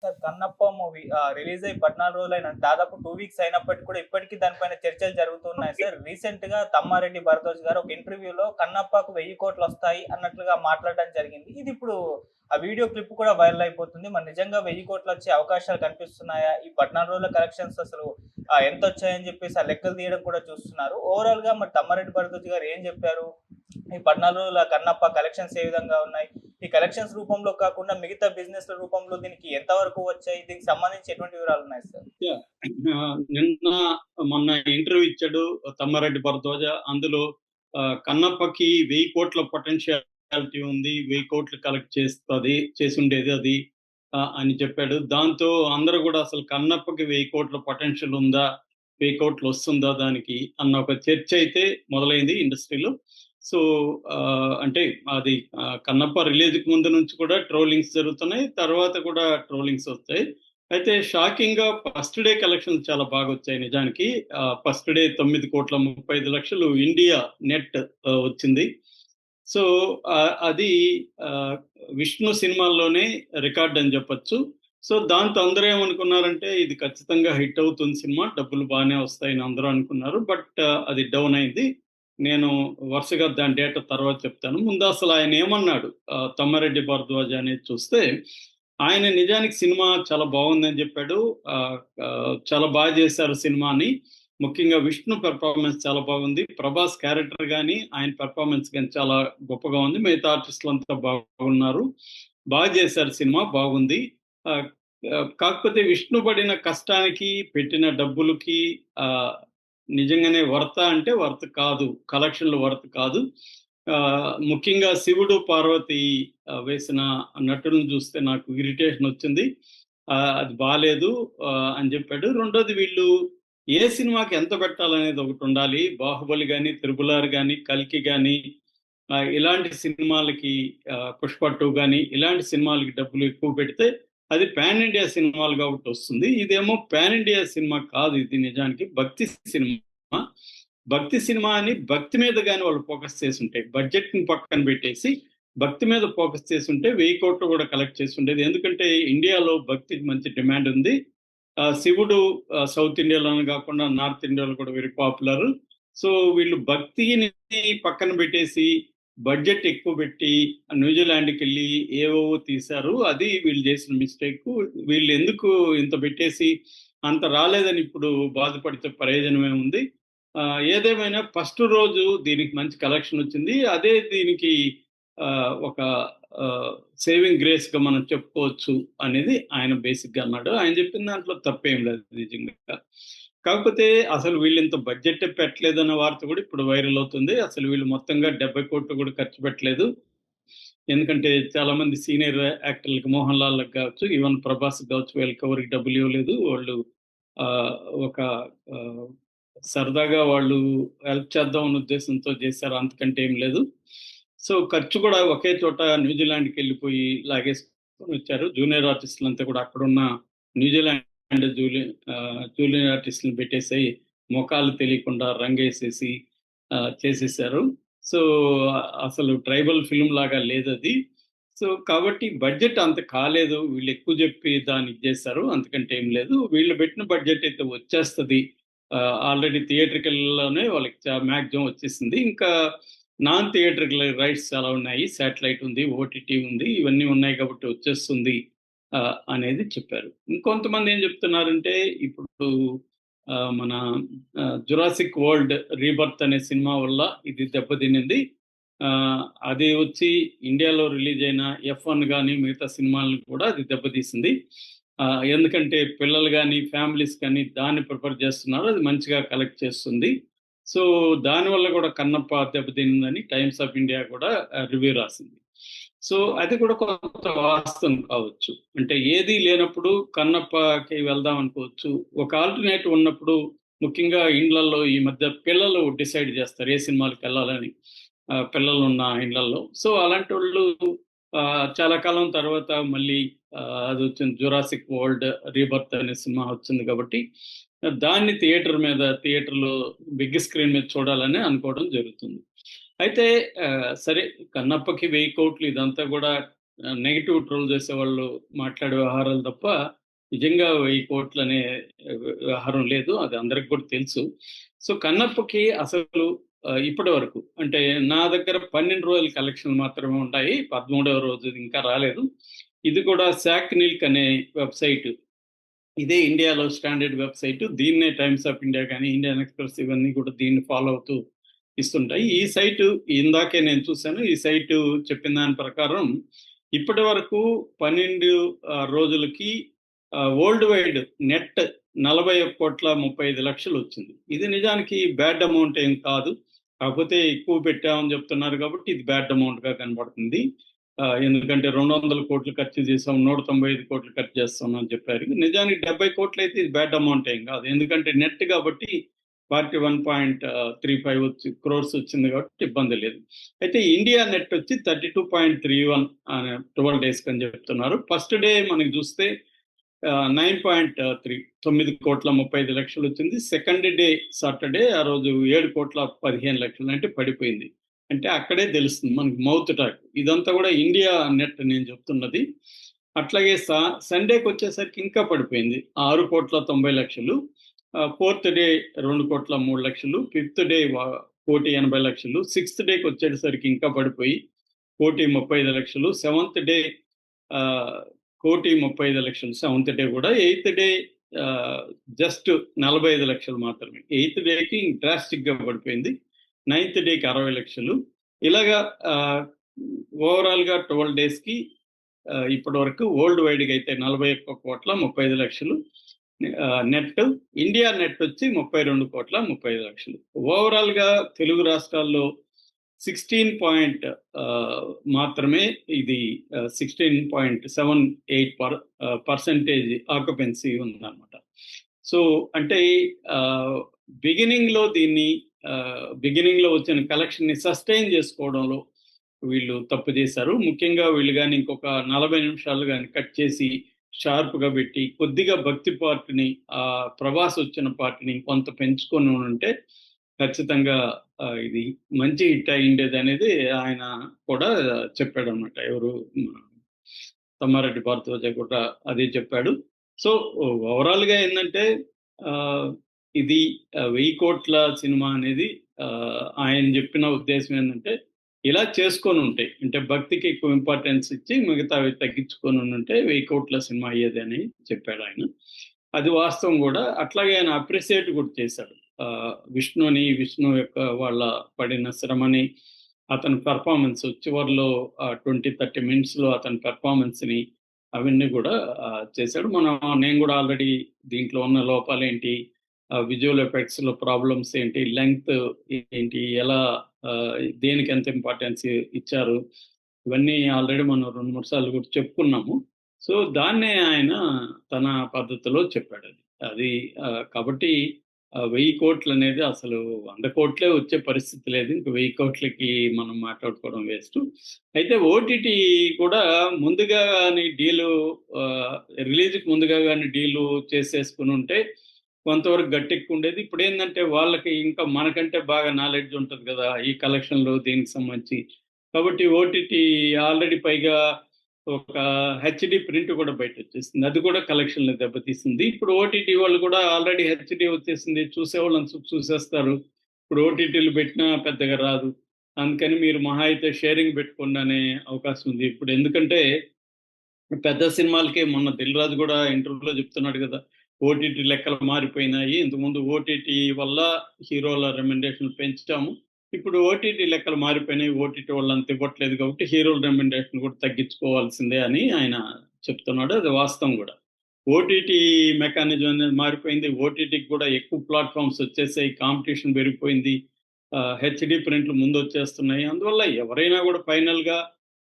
Sir 'Kannappa' movie release అయ్యి 14 రోజులైన దాదాపు 2 weeks అయినప్పటికి కూడా ఇప్పటికి దానిపైన చర్చలు జరుగుతున్నాయి సార్. రీసెంట్‌గా తమ్మారెడ్డి భరద్వాజ్ గారు ఒక ఇంటర్వ్యూలో 'కన్నప్పకు 1000 కోట్లొస్తాయి' అన్నట్లుగా మాట్లాడడం జరిగింది. ఇది ఇప్పుడు ఆ వీడియో క్లిప్ కూడా వైరల్ అయిపోతుంది. మరి నిజంగా 1000 కోట్లొచ్చే అవకాశాలు కనిపిస్తున్నాయా? ఈ 14 రోజుల కలెక్షన్స్ అసలు ఎంతొచ్చాయని చెప్పేసి ఆ లెక్కలు తీయడం కూడా చూస్తున్నారు. ఓవరాల్‌గా మరి తమ్మారెడ్డి భరద్వాజ్ గారు ఏం చెప్పారు? ఈ 14 రోజుల 'కన్నప్ప' కలెక్షన్స్ ఏ విధంగా ఉన్నాయి? ఈ కలెక్షన్స్ రూపంలో కాకుండా మిగతా బిజినెస్‌ల రూపంలో దీనికి ఎంత వరకు వచ్చాయి? దీనికి సంబంధించి ఎటువంటి వివరాలున్నాయి సార్? యాహ్! నిన్న, మొన్న ఇంటర్వ్యూ ఇచ్చాడు తమ్మారెడ్డి భరద్వాజ. అందులో కన్నప్పకి 1000 కోట్ల పొటెన్షియాలిటీ ఉంది. 1000 కోట్లు కలెక్ట్ చేసుండేది అది అని చెప్పాడు. దాంతో అందరూ గూడా అసలు కన్నప్పకి 1000 కోట్ల పొటెన్షియల్ ఉందా? 1000 కోట్లు వస్తుందా దానికి? అన్న ఒక చర్చ అయితే మొదలైంది ఇండస్ట్రీలో. సో, అంటే అది కన్నప్ప రిలీజ్‌కి ముందు నుంచి కూడా ట్రోలింగ్స్ జరుగుతున్నాయి. తర్వాత కూడా ట్రోలింగ్స్ వస్తాయి. అయితే షాకింగ్‌గా ఫస్ట్ డే కలెక్షన్స్ చాలా బాగొచ్చాయి నిజానికి. ఫస్ట్ డే 9,35,00,000 ఇండియా నెట్ వచ్చింది. సో, అది ఆహ్, విష్ణు సినిమాల్లోనే రికార్డ్ అని చెప్పొచ్చు. సో, దాంతో అందరూ ఏమనుకున్నారంటే ఇది ఖచ్చితంగా హిట్ అవుతుంది సినిమా. డబ్బులు బానే వస్తాయని అందరూ అనుకున్నారు. బట్ అది డౌన్ అయింది. నేను వరుసగా దాని డేటా తర్వాత చెప్తాను. ముందు అసలు ఆయన ఏమన్నాడు తమ్మారెడ్డి భరద్వాజ్ అనేది చూస్తే, ఆయన నిజానికి సినిమా చాలా బాగుందని చెప్పాడు. చాలా బాగా చేశారు సినిమాని. ముఖ్యంగా విష్ణు పెర్ఫార్మెన్స్ చాలా బాగుంది. ప్రభాస్ క్యారెక్టర్ గాని, ఆయన పెర్ఫార్మెన్స్ గాని చాలా గొప్పగా ఉంది. మిగతా ఆర్టిస్టులంతా బాగున్నారు. బాగా చేశారు సినిమా బాగుంది. ఆహ్, కాకపోతే విష్ణు పడిన కష్టానికి, పెట్టిన డబ్బులకి నిజంగానే వర్తా అంటే వర్త్ కాదు. కలెక్షన్‌లు వర్త్ కాదు. ముఖ్యంగా శివుడు, పార్వతి వేసిన నటులను చూస్తే నాకు ఇరిటేషన్ వచ్చింది. అది బాలేదు అని చెప్పాడు. రెండోది వీళ్ళు ఏ సినిమాకి ఎంత పెట్టాలనేది ఒకటుండాలి. 'బాహుబలి' గాని, 'త్రిబుల్ ఆర్' గాని, 'కల్కి' గాని ఇలాంటి సినిమాలకి 'పుష్ప 2' గాని ఇలాంటి సినిమాలకి డబ్బులు ఎక్కువ పెడితే అది పాన్ ఇండియా సినిమాలు కాబట్టి వస్తుంది. ఇదేమో పాన్ ఇండియా సినిమా కాదు. ఇది నిజానికి భక్తి సినిమా. భక్తి సినిమా అని భక్తి మీద గాని వాళ్ళు ఫోకస్ చేసుంటే, బడ్జెట్‌ని పక్కన పెట్టేసి భక్తి మీద ఫోకస్ చేసుంటే 1000 కోట్లు కూడా కలెక్ట్ చేసుండేది. ఎందుకంటే ఇండియాలో భక్తికి మంచి డిమాండ్ ఉంది. శివుడు సౌత్ ఇండియాలోనే కాకుండా నార్త్ ఇండియాలో కూడా వెరీ పాపులర్. సో, వీళ్ళు భక్తిని పక్కన పెట్టేసి బడ్జెట్ ఎక్కువ పెట్టి న్యూజిలాండ్‌కెళ్ళి ఏవేవో తీశారు. అది వీళ్ళు చేసిన మిస్టేకు. వీళ్ళు ఎందుకు ఇంత పెట్టేసి అంత రాలేదని ఇప్పుడు బాధపడితే ప్రయోజనమేముంది? ఏదేమైనా ఫస్ట్ రోజు దీనికి మంచి కలెక్షన్ వచ్చింది. అదే దీనికి ఒక సేవింగ్ గ్రేస్‌గా మనం చెప్పుకోవచ్చు అనేది ఆయన బేసిక్‌గా అన్నాడు. ఆయన చెప్పిన దాంట్లో తప్పేం లేదు నిజంగా. కాకపోతే అసలు వీళ్ళింత బడ్జెట్టే పెట్టలేదన్న వార్త కూడా ఇప్పుడు వైరల్ అవుతుంది. అసలు వీళ్ళు మొత్తంగా 70 కోట్లు కూడా ఖర్చు పెట్టలేదు. ఎందుకంటే చాలా మంది సీనియర్ యాక్టర్లకి 'మోహన్ లాల్‌కి' కావచ్చు, ఈవెన్ 'ప్రభాస్‌కి' కావచ్చు వీళ్ళకి ఎవరికీ డబ్బులు ఇవ్వలేదు. వాళ్ళు ఒక ఆహ్, సరదాగా వాళ్ళు హెల్ప్ చేద్దాం అనే ఉద్దేశంతో చేశారు. అంతకంటే ఏం లేదు. సో, ఖర్చు కూడా ఒకే చోట న్యూజిలాండ్‌కెళ్ళిపోయి లాగేసుకొని వచ్చారు. జూనియర్ ఆర్టిస్టులంతా కూడా అక్కడున్న న్యూజిలాండ్ జూనియర్ ఆర్టిస్టులను పెట్టేసి మొఖాలు తెలియకుండా రంగేసేసి చేసేసారు. సో, అసలు ట్రైబల్ ఫిల్మ్ లాగా లేదది. సో, కాబట్టి బడ్జెట్ అంత కాలేదు. వీళ్ళు ఎక్కువ చెప్పి దాన్ని ఇచ్చేశారు. అంతకంటే ఏం లేదు. వీళ్ళు పెట్టిన బడ్జెట్ అయితే వచ్చేస్తది. ఆల్రెడీ థియేట్రికల్‌లోనే వాళ్ళకి మాక్సిమం వచ్చేసింది. ఇంకా నాన్ థియేట్రికల్ రైట్స్ చాలా ఉన్నాయి. శాటిలైట్ ఉంది, ఓటీటీ ఉంది. ఇవన్నీ ఉన్నాయి కాబట్టి వచ్చేస్తుంది అనేది చెప్పారు. ఇంకొంతమంది ఏం చెప్తున్నారంటే ఇప్పుడు మన 'జురాసిక్ వరల్డ్ రీబర్త్' అనే సినిమా వల్ల ఇది దెబ్బతినింది. అది వచ్చి ఇండియాలో రిలీజ్ అయిన ఎఫ్1 గాని, మిగతా సినిమాలను కూడా అది దెబ్బతీసింది. ఎందుకంటే పిల్లలు గాని, ఫ్యామిలీస్ కానీ దాన్ని ప్రిఫర్ చేస్తున్నారు. అది మంచిగా కలెక్ట్ చేస్తుంది. సో, దానివల్ల కూడా కన్నప్ప దెబ్బతినిందని టైమ్స్ ఆఫ్ ఇండియా కూడా రివ్యూ రాసింది. సో, అది కూడా కొంత వాస్తవం కావచ్చు. అంటే ఏదీ లేనప్పుడు కన్నప్పకి వెళ్దాం అనుకోవచ్చు. ఒక ఆల్టర్‌నేటివ్ ఉన్నప్పుడు ముఖ్యంగా ఇండ్లల్లో ఈ మధ్య పిల్లలు డిసైడ్ చేస్తారు ఏ సినిమాలకెళ్ళాలని. పిల్లలున్న ఇండ్లల్లో. సో, అలాంటోళ్ళు చాలా కాలం తర్వాత మళ్ళీ అదొచ్చింది 'జురాసిక్ వరల్డ్ రీబర్త్' అనే సినిమా వచ్చింది కాబట్టి, దాన్ని థియేటర్‌లో బిగ్ స్క్రీన్ మీద చూడాలని అనుకోవడం జరుగుతుంది. అయితే సరే కన్నప్పకి 1000 కోట్లు ఇదంతా కూడా నెగిటివ్ ట్రోల్ చేసే వాళ్ళు మాట్లాడే వ్యవహారాలు తప్ప నిజంగా 1000 కోట్లు అనే వ్యవహారం లేదు. అది అందరికి కూడా తెలుసు. సో కన్నప్పకి అసలు ఇప్పటి వరకు అంటే నా దగ్గర 12 రోజుల కలెక్షన్ మాత్రమే ఉంటాయి. 13వ రోజు ఇంకా రాలేదు. ఇది కూడా శాక్ నిల్క్ అనే వెబ్సైట్, ఇదే ఇండియాలో స్టాండర్డ్ వెబ్సైట్. దీన్నే టైమ్స్ ఆఫ్ ఇండియా కానీ ఇండియన్ ఎక్స్ప్రెస్ ఇవన్నీ కూడా దీన్ని ఫాలో అవుతూ ఇస్తుంటాయి. ఈ సైటు ఇందాకే నేను చూశాను. ఈ సైటు చెప్పిన దాని ప్రకారం ఇప్పటి వరకు 12 రోజులకి వరల్డ్ వైడ్ నెట్ 41,35,00,000 వచ్చింది. ఇది నిజానికి బ్యాడ్ అమౌంట్ ఏం కాదు. కాకపోతే ఎక్కువ పెట్టామని చెప్తున్నారు కాబట్టి ఇది బ్యాడ్ అమౌంట్ గా కనబడుతుంది. ఎందుకంటే 200 కోట్లు ఖర్చు చేసాం, 195 కోట్లు ఖర్చు చేస్తాం అని చెప్పారు. నిజానికి 70 కోట్లు అయితే ఇది బ్యాడ్ అమౌంట్ ఏం కాదు. ఎందుకంటే నెట్ కాబట్టి 41.35 క్రోర్స్ వచ్చింది కాబట్టి ఇబ్బంది లేదు. అయితే ఇండియా నెట్ వచ్చి 32.31 12 డేస్ అని చెప్తున్నారు. ఫస్ట్ డే మనకి చూస్తే 9.3 9,35,00,000 వచ్చింది. సెకండ్ డే సాటర్డే ఆ రోజు 7,15,00,000 అంటే పడిపోయింది. అంటే అక్కడే తెలుస్తుంది మనకి మౌత్ టాక్. ఇదంతా కూడా ఇండియా నెట్ నేను చెప్తున్నది. అట్లాగే సండేకి వచ్చేసరికి ఇంకా పడిపోయింది. 6,90,00,000. Fourth day 2,03,00,000. Fifth day 1,80,00,000. Sixth డేకి వచ్చేసరికి ఇంకా పడిపోయి 1,35,00,000. సెవెంత్ డే 1,35,00,000 సెవెంత్ డే కూడా. ఎయిత్ డే జస్ట్ 45,00,000 మాత్రమే. ఎయిత్ డేకి డ్రాస్టిక్ గా పడిపోయింది. నైన్త్ డేకి 60,00,000. ఇలాగా ఓవరాల్ గా 12 డేస్ కి ఇప్పటి వరకు వరల్డ్ వైడ్ గా అయితే 41,35,00,000 నెట్. ఇండియా నెట్ వచ్చి 32,35,00,000. ఓవరాల్ గా తెలుగు రాష్ట్రాల్లో 16 మాత్రమే ఇది 16.78% ఆక్యుపెన్సీ ఉందన్నమాట. సో అంటే బిగినింగ్ లో వచ్చిన కలెక్షన్ ని సస్టైన్ చేసుకోవడంలో వీళ్ళు తప్పు చేశారు. ముఖ్యంగా వీళ్ళు కానీ ఇంకొక 40 నిమిషాలు కానీ కట్ చేసి షార్ప్ గా పెట్టి కొద్దిగా భక్తి పార్ట్ని, ప్రభాస్ వచ్చిన పార్ట్ని కొంత పెంచుకొని ఉంటే ఖచ్చితంగా ఇది మంచి హిట్ అయ్యిండేది అనేది ఆయన కూడా చెప్పాడు అనమాట. ఎవరు తమ్మారెడ్డి భారద్వాజ కూడా అదే చెప్పాడు. సో ఓవరాల్ గా ఏంటంటే ఇది 1000 కోట్ల సినిమా అనేది ఆయన చెప్పిన ఉద్దేశం ఏంటంటే ఇలా చేసుకొని ఉంటే, అంటే భక్తికి ఎక్కువ ఇంపార్టెన్స్ ఇచ్చి మిగతావి తగ్గించుకొని ఉంటే 1000 కోట్ల సినిమా అయ్యేది అని చెప్పాడు ఆయన. అది వాస్తవం కూడా. అట్లాగే ఆయన అప్రిసియేట్ కూడా చేశాడు విష్ణు యొక్క వాళ్ళ పడిన శ్రమని, అతని పెర్ఫార్మెన్స్ చివరిలో 20-30 మినిట్స్ లో అతని పెర్ఫార్మెన్స్ ని అవన్నీ కూడా చేశాడు. నేను కూడా ఆల్రెడీ దీంట్లో ఉన్న లోపాలు ఏంటి, విజువల్ ఎఫెక్ట్స్ లో ప్రాబ్లమ్స్ ఏంటి, లెంగ్త్ ఏంటి, ఎలా దేనికి ఎంత ఇంపార్టెన్స్ ఇచ్చారు, ఇవన్నీ ఆల్రెడీ మనం 2-3 సార్లు కూడా చెప్పుకున్నాము. సో దాన్నే ఆయన తన పద్ధతిలో చెప్పాడు. అది కాబట్టి 1000 కోట్లు అనేది అసలు 100 కోట్లే వచ్చే పరిస్థితి లేదు. ఇంక 1000 కోట్లకి మనం మాట్లాడుకోవడం వేస్ట్. అయితే ఓటీటీ కూడా ముందుగా కానీ డీలు రిలీజ్కి ముందుగా కానీ డీలు చేసేసుకుని ఉంటే కొంతవరకు గట్టెక్కుండేది. ఇప్పుడు ఏంటంటే వాళ్ళకి ఇంకా మనకంటే బాగా నాలెడ్జ్ ఉంటుంది కదా ఈ కలెక్షన్లు దీనికి సంబంధించి. కాబట్టి ఓటీటీ ఆల్రెడీ పైగా ఒక హెచ్డి ప్రింట్ కూడా బయట వచ్చేసింది. అది కూడా కలెక్షన్లు దెబ్బతీసింది. ఇప్పుడు ఓటీటీ వాళ్ళు కూడా ఆల్రెడీ హెచ్డి వచ్చేసింది, చూసేవాళ్ళని చూసేస్తారు. ఇప్పుడు ఓటీటీలు పెట్టినా పెద్దగా రాదు. అందుకని మీరు మహా అయితే షేరింగ్ పెట్టుకోండి అనే అవకాశం ఉంది ఇప్పుడు. ఎందుకంటే పెద్ద సినిమాలకే మొన్న దిల్ రాజు కూడా ఇంటర్వ్యూలో చెప్తున్నాడు కదా, ఓటీటీ లెక్కలు మారిపోయినాయి. ఇంతకుముందు ఓటీటీ వల్ల హీరోల రెమ్యునరేషన్ పెంచాము, ఇప్పుడు ఓటీటీ లెక్కలు మారిపోయినాయి, ఓటీటీ వాళ్ళు అంత ఇవ్వట్లేదు కాబట్టి హీరోల రెమ్యునరేషన్ కూడా తగ్గించుకోవాల్సిందే అని ఆయన చెప్తున్నాడు. అది వాస్తవం కూడా. ఓటీటీ మెకానిజం అనేది మారిపోయింది. ఓటీటీకి కూడా ఎక్కువ ప్లాట్ఫామ్స్ వచ్చేసాయి, కాంపిటీషన్ పెరిగిపోయింది, హెచ్డి ప్రింట్లు ముందు వచ్చేస్తున్నాయి. అందువల్ల ఎవరైనా కూడా ఫైనల్ గా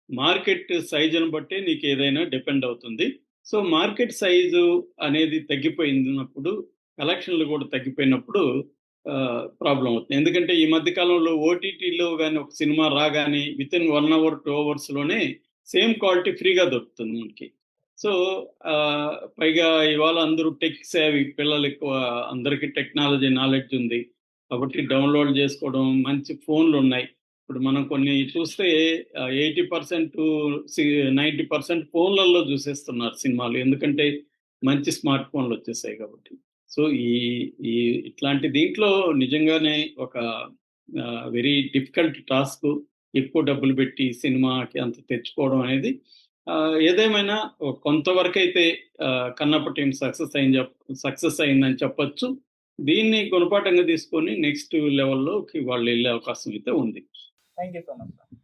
మార్కెట్ సైజును బట్టి నీకు ఏదైనా డిపెండ్ అవుతుంది. సో మార్కెట్ సైజు అనేది తగ్గిపోయినప్పుడు, కలెక్షన్లు కూడా తగ్గిపోయినప్పుడు ప్రాబ్లం అవుతుంది. ఎందుకంటే ఈ మధ్య కాలంలో ఓటీటీలో కానీ ఒక సినిమా రాగానే విత్ ఇన్ 1 hour 2 hours లోనే సేమ్ క్వాలిటీ ఫ్రీగా దొరుకుతుంది మనకి. సో పైగా ఇవాళ అందరూ టెక్ సేవి పిల్లలు ఎక్కువ, అందరికీ టెక్నాలజీ నాలెడ్జ్ ఉంది కాబట్టి డౌన్లోడ్ చేసుకోవడం, మంచి ఫోన్లు ఉన్నాయి. ఇప్పుడు మనం కొన్ని చూస్తే 80% 90% ఫోన్లలో చూసేస్తున్నారు సినిమాలు. ఎందుకంటే మంచి స్మార్ట్ ఫోన్లు వచ్చేసాయి కాబట్టి. సో ఈ ఈ ఇట్లాంటి దీంట్లో నిజంగానే ఒక వెరీ డిఫికల్ట్ టాస్క్. ఎక్కువ డబ్బులు పెట్టి సినిమాకి అంత తెచ్చుకోవడం అనేది. ఏదేమైనా కొంతవరకైతే కన్నప్ప టీం సక్సెస్ అయిందని చెప్పొచ్చు. దీన్ని గుణపాఠంగా తీసుకొని నెక్స్ట్ లెవెల్లోకి వాళ్ళు వెళ్ళే అవకాశం అయితే ఉంది. Thank you so much.